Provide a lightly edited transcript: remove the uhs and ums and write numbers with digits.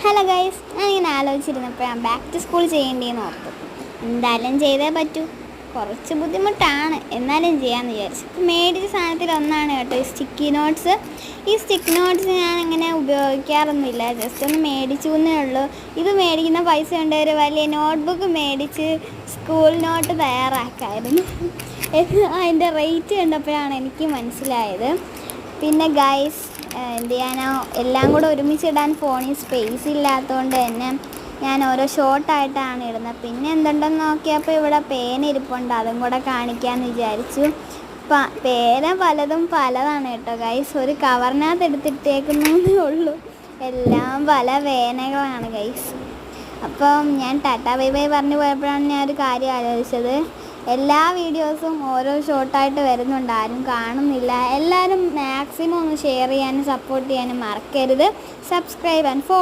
Hello guys, ഞാനിങ്ങനെ ആലോചിച്ചിരുന്നപ്പോഴാണ് back to school ചെയ്യേണ്ടിയെന്ന് ഓർത്തു. എന്തായാലും ചെയ്തേ പറ്റൂ. കുറച്ച് ബുദ്ധിമുട്ടാണ്, എന്നാലും ചെയ്യാമെന്ന് വിചാരിച്ചു. മേടിച്ച സാധനത്തിൽ ഒന്നാണ് കേട്ടോ ഈ സ്റ്റിക്കി നോട്ട്സ്. ഈ സ്റ്റിക്ക് നോട്ട്സ് ഞാൻ അങ്ങനെ ഉപയോഗിക്കാറൊന്നുമില്ല, ജസ്റ്റ് ഒന്ന് മേടിച്ചു എന്നേ ഉള്ളൂ. ഇത് മേടിക്കുന്ന പൈസ കൊണ്ട് ഒരു വലിയ നോട്ട്ബുക്ക് മേടിച്ച് സ്കൂൾ നോട്ട് തയ്യാറാക്കായിരുന്നു. അതിൻ്റെ റേറ്റ് കണ്ടപ്പോഴാണ് എനിക്ക് മനസ്സിലായത്. പിന്നെ ഗൈസ്, എന്ത് ചെയ്യാനോ, എല്ലാം കൂടെ ഒരുമിച്ചിടാൻ ഫോണിൽ സ്പേസ് ഇല്ലാത്തതുകൊണ്ട് തന്നെ ഞാൻ ഓരോ ഷോർട്ടായിട്ടാണ് ഇടുന്നത്. പിന്നെ എന്തുണ്ടെന്ന് നോക്കിയപ്പോൾ ഇവിടെ പേന ഇരിപ്പുണ്ട്, അതും കൂടെ കാണിക്കാമെന്ന് വിചാരിച്ചു. പേന പലതും പലതാണ് കേട്ടോ ഗൈസ്, ഒരു കവറിനകത്ത് എടുത്തിട്ടേക്കുന്നേ ഉള്ളൂ. എല്ലാം പല പേനകളാണ് ഗൈസ്. അപ്പം ഞാൻ ടാറ്റാ ബൈ ബൈ പറഞ്ഞു പോയപ്പോഴാണ് ഞാൻ ഒരു കാര്യം ആലോചിച്ചത്. എല്ലാ വീഡിയോസും ഓരോ ഷോർട്ടായിട്ട് വരുന്നുണ്ട്, ആരും കാണുന്നില്ല. എല്ലാവരും മാക്സിമം ഒന്ന് ഷെയർ ചെയ്യാനും സപ്പോർട്ട് ചെയ്യാനും മറക്കരുത്. Subscribe and follow.